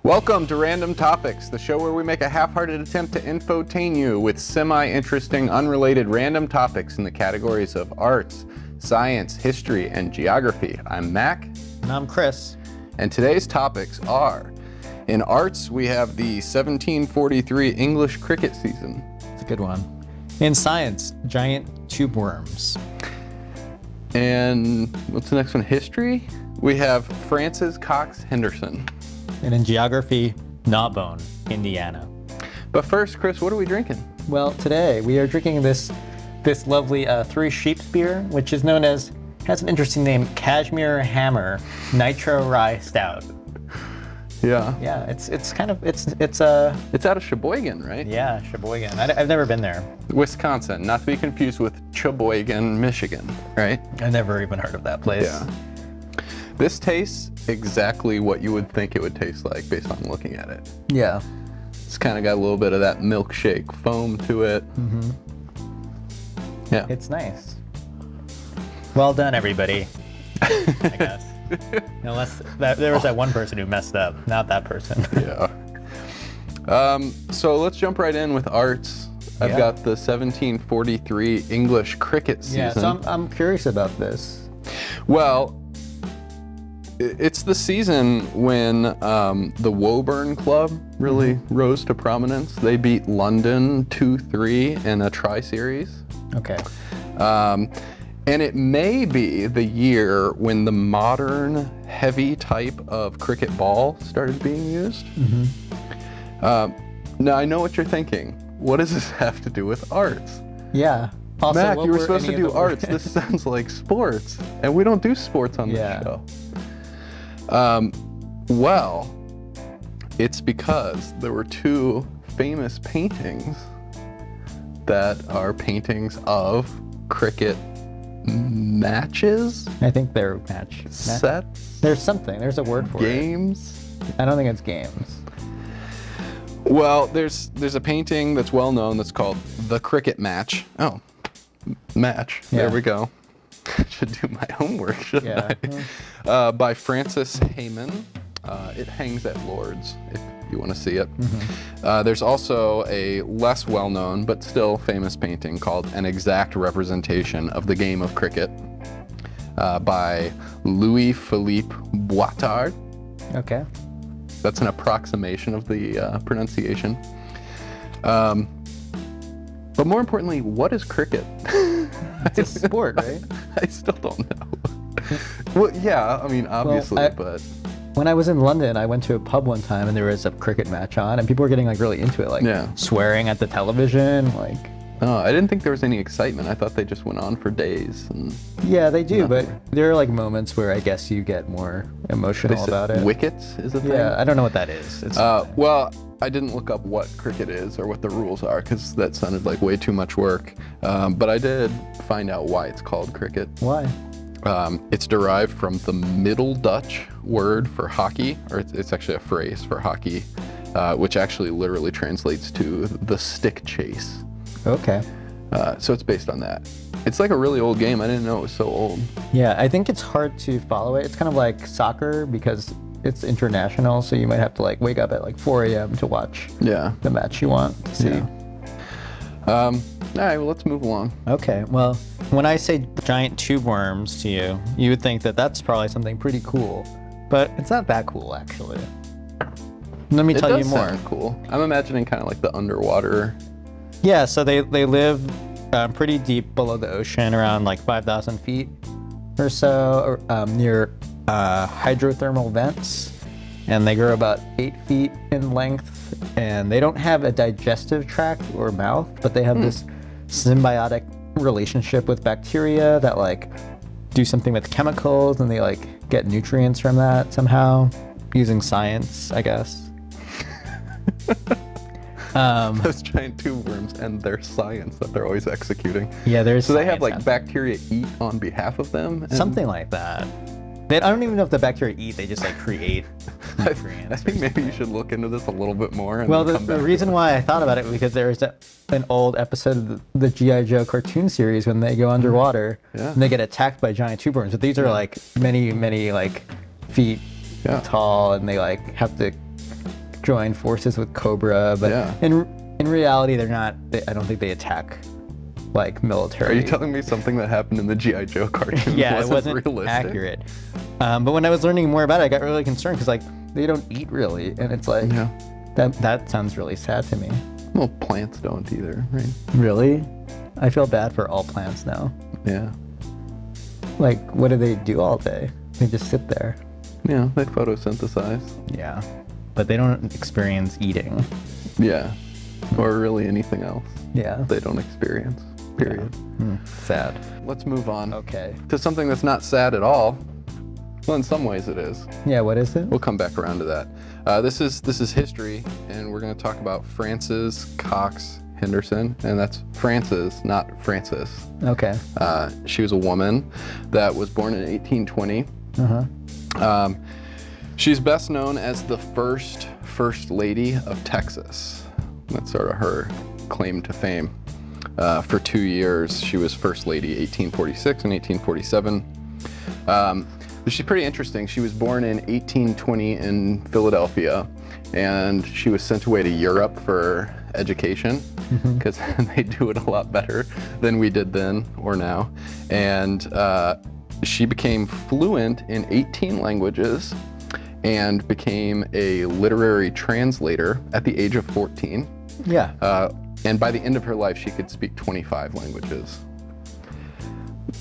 Welcome to Random Topics, the show where we make a half-hearted attempt to infotain you with semi-interesting, unrelated random topics in the categories of arts, science, history, and geography. I'm Mac. And I'm Chris. And today's topics are, in arts, we have the 1743 English cricket season. It's a good one. In science, giant tube worms. And what's the next one? History? We have France's Cox Henderson. And in geography, Gnawbone, Indiana. But first, Chris, what are we drinking? Well, today we are drinking this lovely Three Sheeps beer, which is known as, has an interesting name, Cashmere Hammer Nitro Rye Stout. Yeah. Yeah, it's It's out of Sheboygan, right? Yeah, Sheboygan. I've never been there. Wisconsin, not to be confused with Sheboygan, Michigan, right? I never even heard of that place. Yeah. This tastes exactly what you would think it would taste like based on looking at it. Yeah. It's kind of got a little bit of that milkshake foam to it. Mm-hmm. Yeah. It's nice. Well done, everybody. I guess. Unless there was that one person who messed up, not that person. Yeah. So let's jump right in with arts. I've got the 1743 English cricket season. Yeah, so I'm curious about this. Well, it's the season when the Woburn Club really rose to prominence. They beat London 2-3 in a tri-series. Okay. And it may be the year when the modern heavy type of cricket ball started being used. Mm-hmm. Now, I know what you're thinking. What does this have to do with arts? Yeah. Also, Mac, you were supposed to do arts. This sounds like sports, and we don't do sports on this show. Well, it's because there were two famous paintings that are paintings of cricket matches. I think they're Sets. There's something. There's a word for games. I don't think it's games. Well, there's a painting that's well known that's called The Cricket Match. Oh, match. Yeah. There we go. Should do my homework, shouldn't I? By Francis Heyman. It hangs at Lord's if you want to see it. Mm-hmm. There's also a less well-known but still famous painting called An Exact Representation of the Game of Cricket by Louis-Philippe Boitard. Okay. That's an approximation of the pronunciation. But more importantly, what is cricket? It's a sport, right? I still don't know. Well, yeah, I mean, obviously, but... When I was in London, I went to a pub one time and there was a cricket match on and people were getting like really into it, like swearing at the television, like... Oh, I didn't think there was any excitement. I thought they just went on for days. And yeah, they do, but there are like moments where I guess you get more emotional about it. Wickets is a thing? Yeah, I don't know what that is. Well, I didn't look up what cricket is or what the rules are because that sounded like way too much work. But I did find out why it's called cricket. Why? It's derived from the Middle Dutch word for hockey, or it's actually a phrase for hockey, which actually literally translates to the stick chase. Okay. So it's based on that. It's like a really old game. I didn't know it was so old. Yeah, I think it's hard to follow it. It's kind of like soccer because it's international, so you might have to like wake up at like 4 a.m. to watch the match you want to see. Yeah. All right, well, let's move along. Okay, well, when I say giant tube worms to you, you would think that that's probably something pretty cool, but it's not that cool, actually. Let me tell you more. It does sound cool. I'm imagining kind of like the underwater. Yeah, so they live pretty deep below the ocean, around like 5,000 feet or so, near hydrothermal vents, and they grow about 8 feet in length, and they don't have a digestive tract or mouth, but they have this symbiotic relationship with bacteria that like do something with chemicals, and they like get nutrients from that somehow using science, I guess. Those giant tube worms and their science that they're always executing. Yeah, there's so they have like bacteria eat on behalf of them? Something like that. I don't even know if the bacteria eat, they just like create nutrients. I think maybe you should look into this a little bit more. And well, the reason why I thought about it was because there was an old episode of the G.I. Joe cartoon series when they go underwater and they get attacked by giant tube worms. But these are like many like feet tall, and they like have to join forces with Cobra, but Yeah. in reality, they're not. I don't think they attack like military. Are you telling me something that happened in the G.I. Joe cartoon Yeah, it wasn't wasn't realistic? accurate. But when I was learning more about it, I got really concerned because like they don't eat really, and it's like Yeah. that sounds really sad to me. Well, plants don't either, right? Really, I feel bad for all plants now. Yeah. Like, what do they do all day? They just sit there. Yeah, they photosynthesize. Yeah, but they don't experience eating. Yeah. Or really anything else Yeah. they don't experience, period. Sad. Let's move on Okay. to something that's not sad at all. Well, in some ways it is. Yeah, what is it? We'll come back around to that. This is history, and we're going to talk about Frances Cox Henderson, and that's Frances, not Francis. Okay. She was a woman that was born in 1820. Uh-huh. She's best known as the first lady of Texas. That's sort of her claim to fame. For 2 years, she was first lady, 1846 and 1847. But she's pretty interesting. She was born in 1820 in Philadelphia, and she was sent away to Europe for education because they do it a lot better than we did then or now. And she became fluent in 18 languages and became a literary translator at the age of 14. Yeah. And by the end of her life, she could speak 25 languages.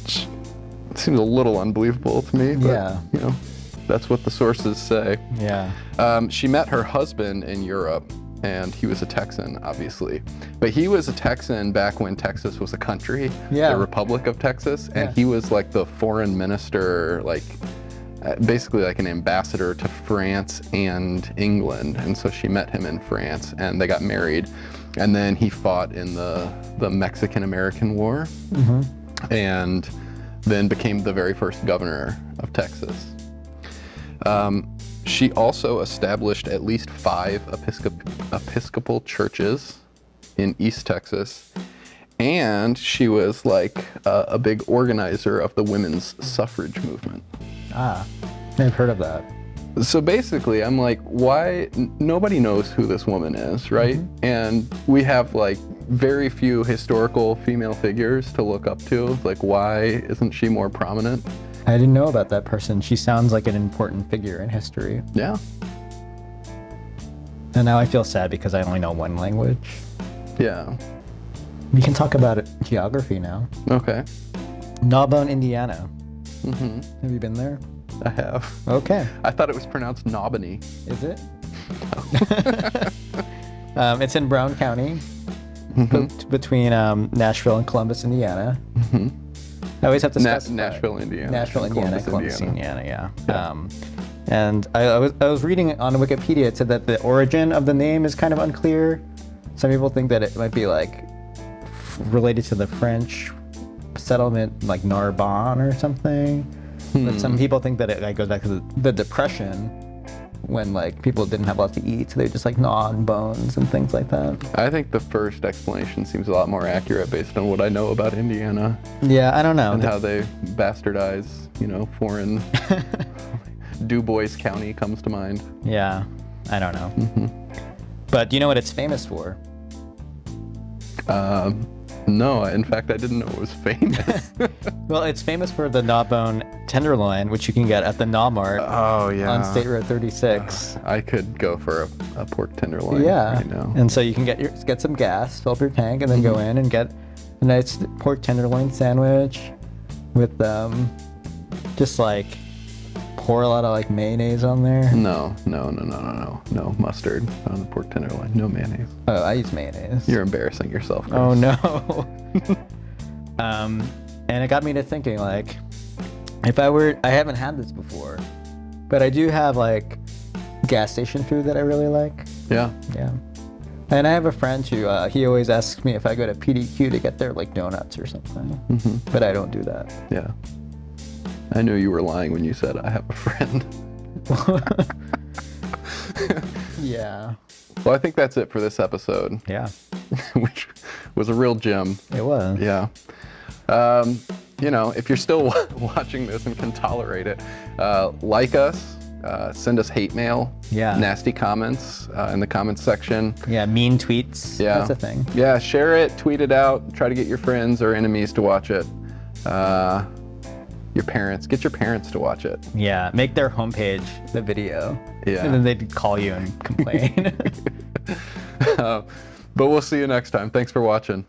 It seems a little unbelievable to me, but Yeah. you know, that's what the sources say. Yeah. She met her husband in Europe, and he was a Texan, obviously. But he was a Texan back when Texas was a country, Yeah. the Republic of Texas, and Yeah. he was like the foreign minister, like basically like an ambassador to France and England. And so she met him in France, and they got married. And then he fought in the Mexican-American War, and then became the very first governor of Texas. She also established at least 5 Episcopal churches in East Texas, and she was like a big organizer of the women's suffrage movement. Ah, I've heard of that. So basically, I'm like, why? Nobody knows who this woman is, right? And we have like very few historical female figures to look up to. Like, why isn't she more prominent? I didn't know about that person. She sounds like an important figure in history. Yeah. And now I feel sad because I only know one language. Yeah. We can talk about it, geography now. Okay. Gnawbone, Indiana. Have you been there? I have. Okay. I thought it was pronounced Nobany. Is it? It's in Brown County, between Nashville and Columbus, Indiana. I always have to specify. Nashville, Indiana. Nashville, Indiana, Columbus, Indiana. Indiana, yeah. And I was reading on Wikipedia. It said that the origin of the name is kind of unclear. Some people think that it might be like related to the French settlement, like Narbonne or something. But some people think that it like goes back to the Depression, when like people didn't have a lot to eat, so they just like gnaw on bones and things like that. I think the first explanation seems a lot more accurate based on what I know about Indiana Yeah, I don't know. and how they bastardize, you know, foreign. Du Bois County comes to mind. Yeah, I don't know. But do you know what it's famous for? No, in fact, I didn't know it was famous. Well, it's famous for the gnawbone tenderloin, which you can get at the Gnaw Mart Oh, yeah. on State Road 36. I could go for a pork tenderloin Yeah, right now. and so you can get some gas, fill up your tank, and then go in and get a nice pork tenderloin sandwich with just like pour a lot of like mayonnaise on there. No mustard on the pork tenderloin. No mayonnaise. Oh, I use mayonnaise. You're embarrassing yourself, Chris. Oh no. And it got me to thinking, like, I haven't had this before, but I do have like gas station food that I really like. Yeah. Yeah. And I have a friend who he always asks me if I go to PDQ to get their like donuts or something, but I don't do that. Yeah. I knew you were lying when you said I have a friend. Yeah. Well, I think that's it for this episode, Yeah. which was a real gem. It was. Yeah. You know, if you're still watching this and can tolerate it, like us Send us hate mail. Yeah. Nasty comments in the comments section. Yeah, mean tweets. Yeah. That's a thing. Yeah, share it, tweet it out, try to get your friends or enemies to watch it. Your parents, get your parents to watch it. Yeah, make their homepage the video. Yeah. And then they'd call you and complain. But we'll see you next time. Thanks for watching.